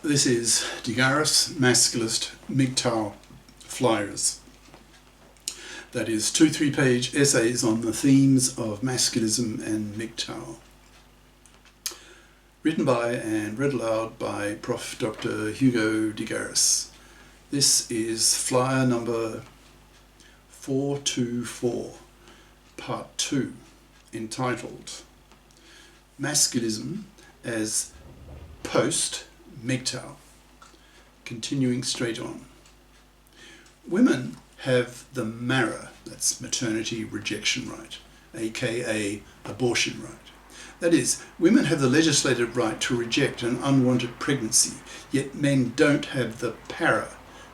This is the GARIS Masculist MGTOW flyers. That is 2 3-page essays on the themes of masculism and MGTOW. Written by and read aloud by Prof. Dr. Hugo de Garis. This is flyer number 424, part 2, entitled Masculism as Post-MGTOW. Continuing straight on. Women have the MARA, that's maternity rejection right, aka abortion right. That is, women have the legislative right to reject an unwanted pregnancy, yet men don't have the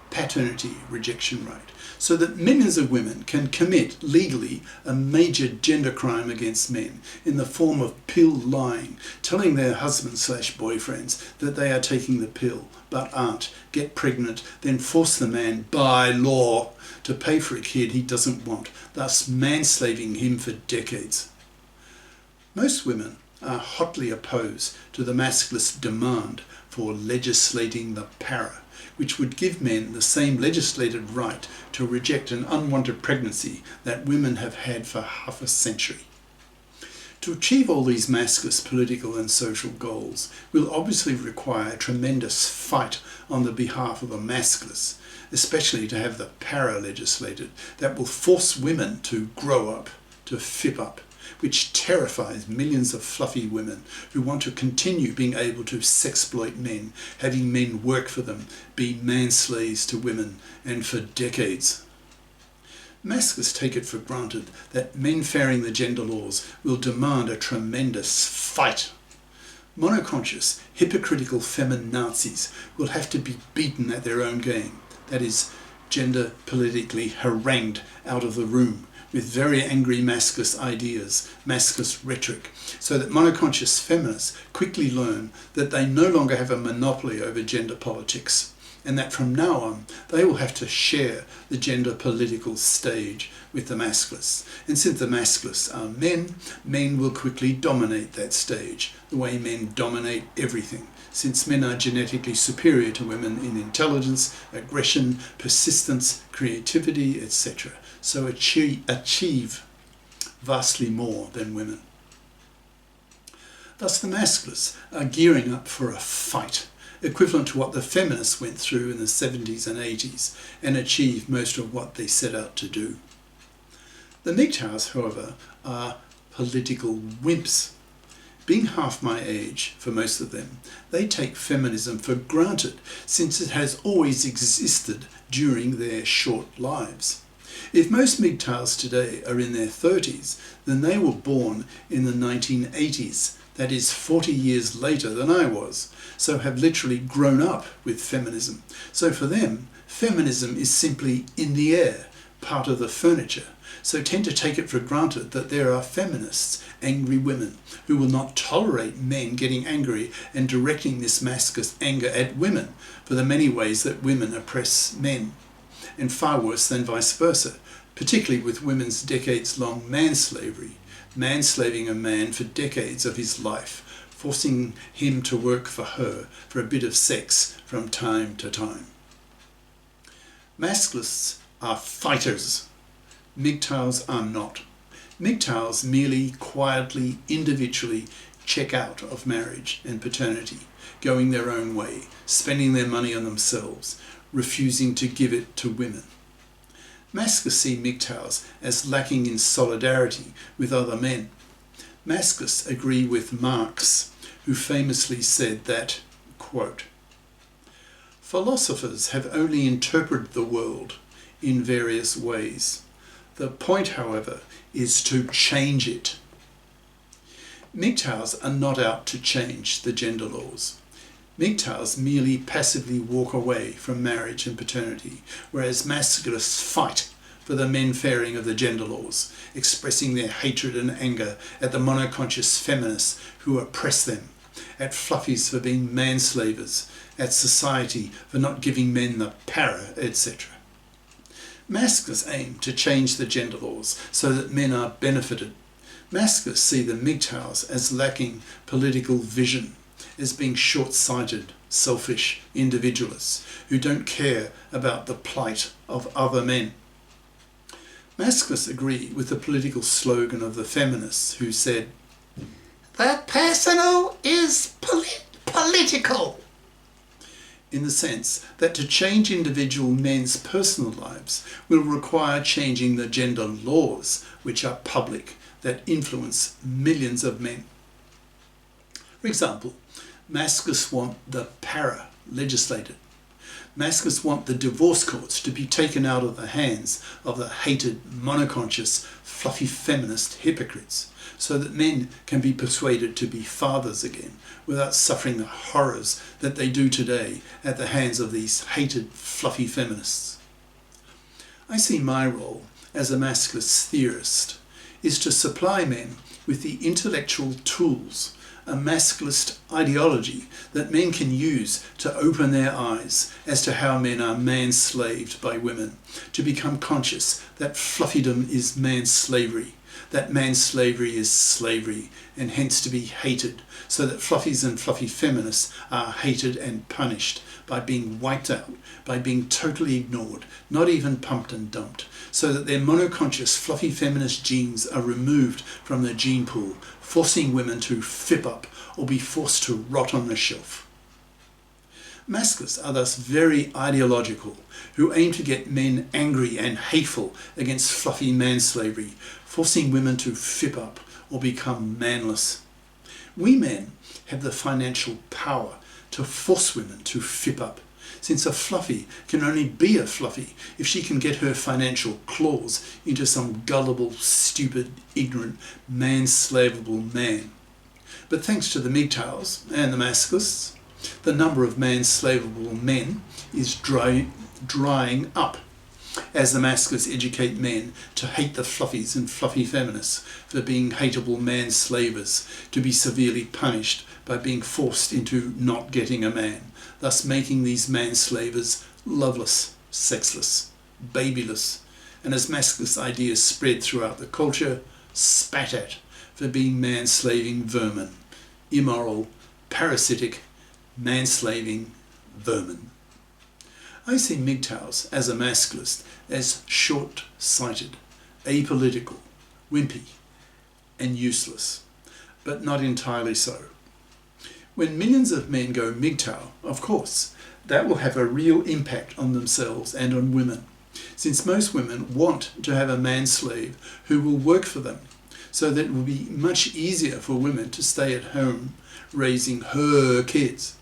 paternity rejection right, so that millions of women can commit legally a major gender crime against men in the form of pill lying, telling their husbands/boyfriends that they are taking the pill but aren't, get pregnant, then force the man by law to pay for a kid he doesn't want, thus manslaving him for decades. Most women are hotly opposed to the masculist demand for legislating the para, which would give men the same legislated right to reject an unwanted pregnancy that women have had for half a century. To achieve all these masculist political and social goals will obviously require a tremendous fight on the behalf of the masculists, especially to have the para legislated that will force women to grow up, to fip up, which terrifies millions of fluffy women who want to continue being able to sexploit men, having men work for them, be manslaves to women, and for decades. Masculists take it for granted that menfairing the gender laws will demand a tremendous fight. Monoconscious, hypocritical feminazis will have to be beaten at their own game, that is, gender politically harangued out of the room, with very angry masculist ideas, masculist rhetoric, so that monoconscious feminists quickly learn that they no longer have a monopoly over gender politics, and that from now on they will have to share the gender political stage with the masculists. And since the masculists are men, men will quickly dominate that stage, the way men dominate everything, since men are genetically superior to women in intelligence, aggression, persistence, creativity, etc. So achieve vastly more than women. Thus the masculists are gearing up for a fight, equivalent to what the feminists went through in the 70s and 80s, and achieved most of what they set out to do. The MGTOWs, however, are political wimps. Being half my age, for most of them, they take feminism for granted, since it has always existed during their short lives. If most MGTOWs today are in their 30s, then they were born in the 1980s, that is 40 years later than I was, so have literally grown up with feminism. So for them, feminism is simply in the air, part of the furniture, so tend to take it for granted that there are feminists, angry women, who will not tolerate men getting angry and directing this masculine anger at women for the many ways that women oppress men, and far worse than vice versa, particularly with women's decades-long manslavery, manslaving a man for decades of his life, forcing him to work for her for a bit of sex from time to time. Masculists are fighters. MGTOWs are not. MGTOWs merely quietly, individually check out of marriage and paternity, going their own way, spending their money on themselves, refusing to give it to women. Masculists see MGTOWs as lacking in solidarity with other men. Masculists agree with Marx, who famously said that, quote, "Philosophers have only interpreted the world in various ways. The point, however, is to change it." MGTOWs are not out to change the gender laws. MGTOWs merely passively walk away from marriage and paternity, whereas masculists fight for the menfairing of the gender laws, expressing their hatred and anger at the monoconscious feminists who oppress them, at fluffies for being manslavers, at society for not giving men the para, etc. Masculists aim to change the gender laws so that men are benefited. Masculists see the MGTOWs as lacking political vision as being short-sighted, selfish individualists who don't care about the plight of other men. Masculists agree with the political slogan of the feminists who said, "The personal is political," in the sense that to change individual men's personal lives will require changing the gender laws which are public, that influence millions of men. For example, masculists want the para legislated. Masculists want the divorce courts to be taken out of the hands of the hated, monoconscious, fluffy feminist hypocrites, so that men can be persuaded to be fathers again without suffering the horrors that they do today at the hands of these hated, fluffy feminists. I see my role as a masculist theorist is to supply men with the intellectual tools, a masculist ideology that men can use to open their eyes as to how men are manslaved by women, to become conscious that fluffiedom is manslavery, that manslavery is slavery, and hence to be hated, so that fluffies and fluffy feminists are hated and punished by being wiped out, by being totally ignored, not even pumped and dumped, so that their monoconscious fluffy feminist genes are removed from the gene pool, forcing women to fip up or be forced to rot on the shelf. Masculists are thus very ideological, who aim to get men angry and hateful against fluffy manslavery, forcing women to fip up or become manless. We men have the financial power to force women to fip up, since a fluffy can only be a fluffy if she can get her financial claws into some gullible, stupid, ignorant, manslavable man. But thanks to the MGTOWs and the masculists, the number of manslavable men is drying up, as the masculists educate men to hate the fluffies and fluffy feminists for being hateable manslavers, to be severely punished by being forced into not getting a man, thus making these manslavers loveless, sexless, babyless, and as masculist ideas spread throughout the culture, spat at for being manslaving vermin, immoral, parasitic, manslaving vermin. I see MGTOWs as a masculist as short-sighted, apolitical, wimpy, and useless, but not entirely so. When millions of men go MGTOW, of course, that will have a real impact on themselves and on women, since most women want to have a manslave who will work for them, so that it will be much easier for women to stay at home raising her kids.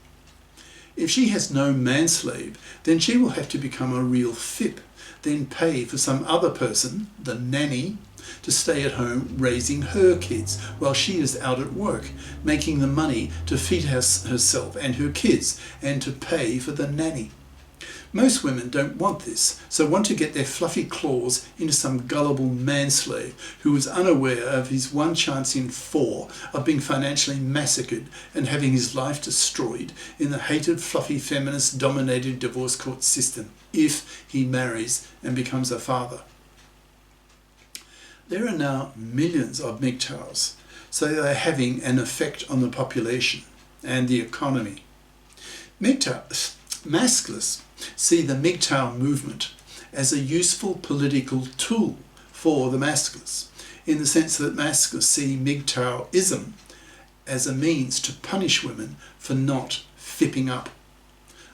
If she has no manslave, then she will have to become a real fip, then pay for some other person, the nanny, to stay at home raising her kids while she is out at work, making the money to feed herself and her kids and to pay for the nanny. Most women don't want this, so want to get their fluffy claws into some gullible manslave who is unaware of his one chance in 4 of being financially massacred and having his life destroyed in the hated fluffy feminist dominated divorce court system if he marries and becomes a father. There are now millions of MGTOWs, so they are having an effect on the population and the economy. Masculists see the MGTOW movement as a useful political tool for the masculists, in the sense that masculists see MGTOWism as a means to punish women for not fipping up.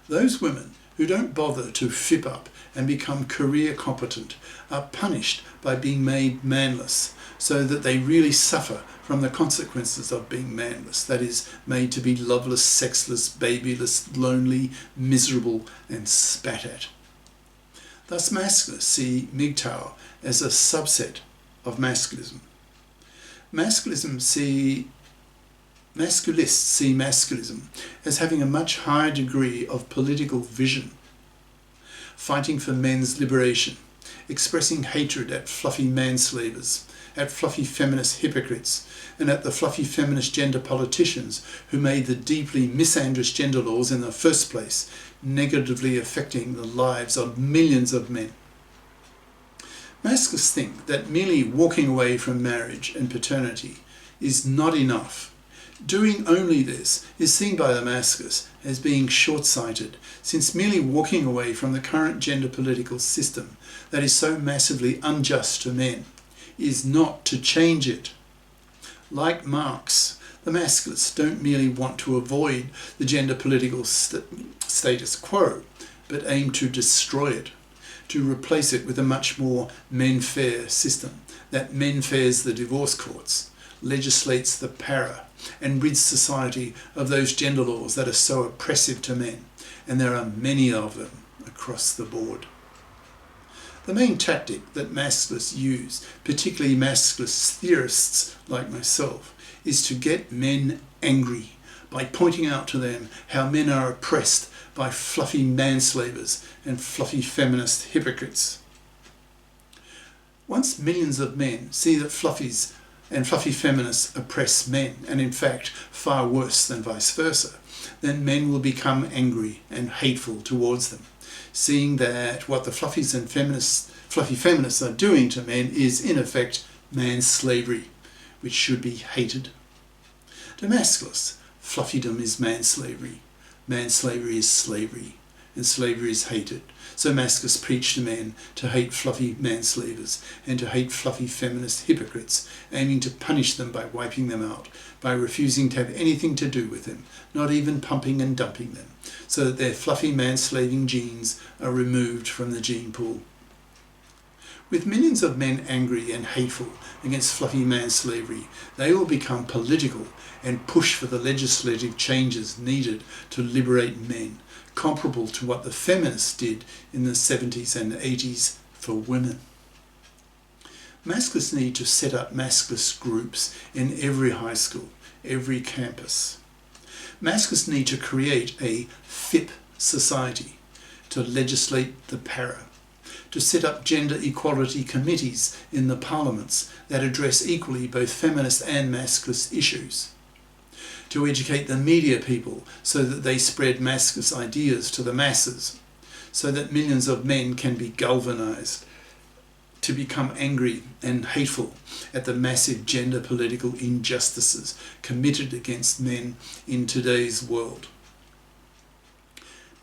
Those women who don't bother to fip up and become career competent are punished by being made manless, so that they really suffer from the consequences of being manless, that is, made to be loveless, sexless, babyless, lonely, miserable, and spat at. Thus masculists see MGTOW as a subset of masculism. Masculists see masculism as having a much higher degree of political vision, fighting for men's liberation, expressing hatred at fluffy manslavers, at fluffy feminist hypocrites, and at the fluffy feminist gender politicians who made the deeply misandrous gender laws in the first place, negatively affecting the lives of millions of men. Masculists think that merely walking away from marriage and paternity is not enough Doing only this is seen by the masculists as being short-sighted, since merely walking away from the current gender political system that is so massively unjust to men is not to change it. Like Marx, the masculists don't merely want to avoid the gender political status quo, but aim to destroy it, to replace it with a much more men-fair system that men-fairs the divorce courts, legislates the para, and rids society of those gender laws that are so oppressive to men, and there are many of them across the board. The main tactic that masculists use, particularly masculist theorists like myself, is to get men angry by pointing out to them how men are oppressed by fluffy manslavers and fluffy feminist hypocrites. Once millions of men see that fluffies and fluffy feminists oppress men, and in fact far worse than vice versa, then men will become angry and hateful towards them, seeing that what the fluffies and fluffy feminists are doing to men is in effect manslavery, which should be hated. To masculists, fluffiedom is manslavery, manslavery is slavery, and slavery is hated. So masculists preach to men to hate fluffy manslavers and to hate fluffy feminist hypocrites, aiming to punish them by wiping them out, by refusing to have anything to do with them, not even pumping and dumping them, so that their fluffy manslaving genes are removed from the gene pool. With millions of men angry and hateful against fluffy manslavery, they will become political and push for the legislative changes needed to liberate men, comparable to what the feminists did in the 70s and 80s for women. Masculists need to set up masculist groups in every high school, every campus. Masculists need to create a FIP society to legislate the para, to set up gender equality committees in the parliaments that address equally both feminist and masculist issues, to educate the media people so that they spread masculist ideas to the masses, so that millions of men can be galvanized to become angry and hateful at the massive gender political injustices committed against men in today's world.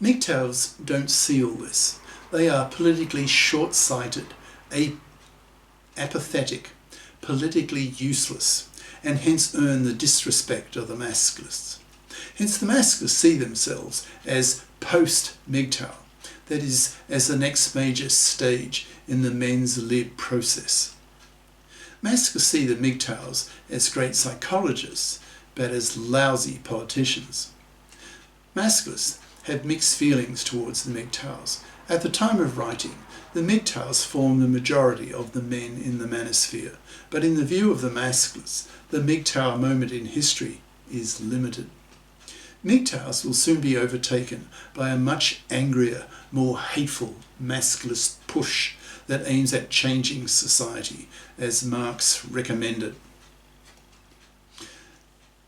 MGTOWs don't see all this. They are politically short-sighted, apathetic, politically useless, and hence earn the disrespect of the masculists. Hence the masculists see themselves as post-MGTOW, that is, as the next major stage in the men's lib process. Masculists see the MGTOWs as great psychologists, but as lousy politicians. Masculists have mixed feelings towards the MGTOWs. At the time of writing, the MGTOWs form the majority of the men in the manosphere, but in the view of the masculists, the MGTOW moment in history is limited. MGTOWs will soon be overtaken by a much angrier, more hateful masculist push that aims at changing society, as Marx recommended.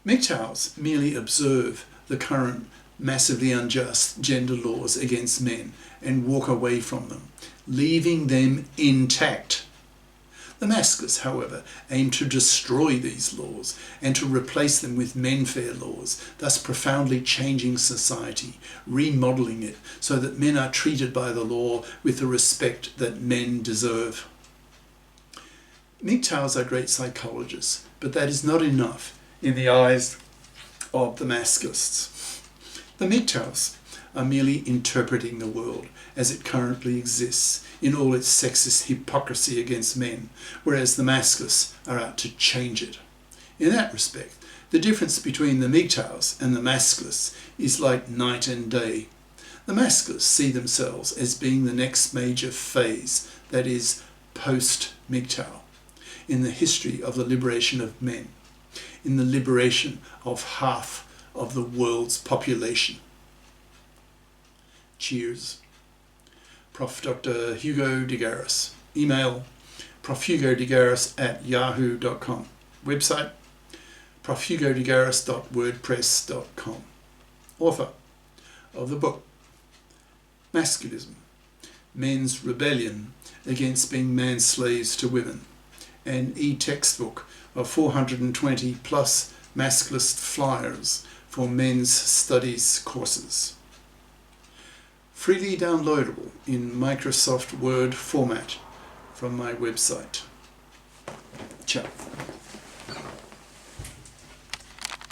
MGTOWs merely observe the current massively unjust gender laws against men and walk away from them, leaving them intact. The masculists, however, aim to destroy these laws and to replace them with menfairing laws, thus profoundly changing society, remodelling it so that men are treated by the law with the respect that men deserve. MGTOWs are great psychologists, but that is not enough in the eyes of the masculists. The MGTOWs are merely interpreting the world as it currently exists in all its sexist hypocrisy against men, whereas the masculists are out to change it. In that respect, the difference between the MGTOWs and the masculists is like night and day. The masculists see themselves as being the next major phase, that is, post-MGTOW, in the history of the liberation of men, in the liberation of half of the world's population. Cheers. Prof. Dr. Hugo de GARIS. Email profhugodegaris@yahoo.com. Website profhugodegaris.wordpress.com. Author of the book Masculism, Men's Rebellion Against Being Man-Slaves to Women, an e-textbook of 420 plus masculist flyers for men's studies courses. Freely downloadable in Microsoft Word format from my website. Ciao.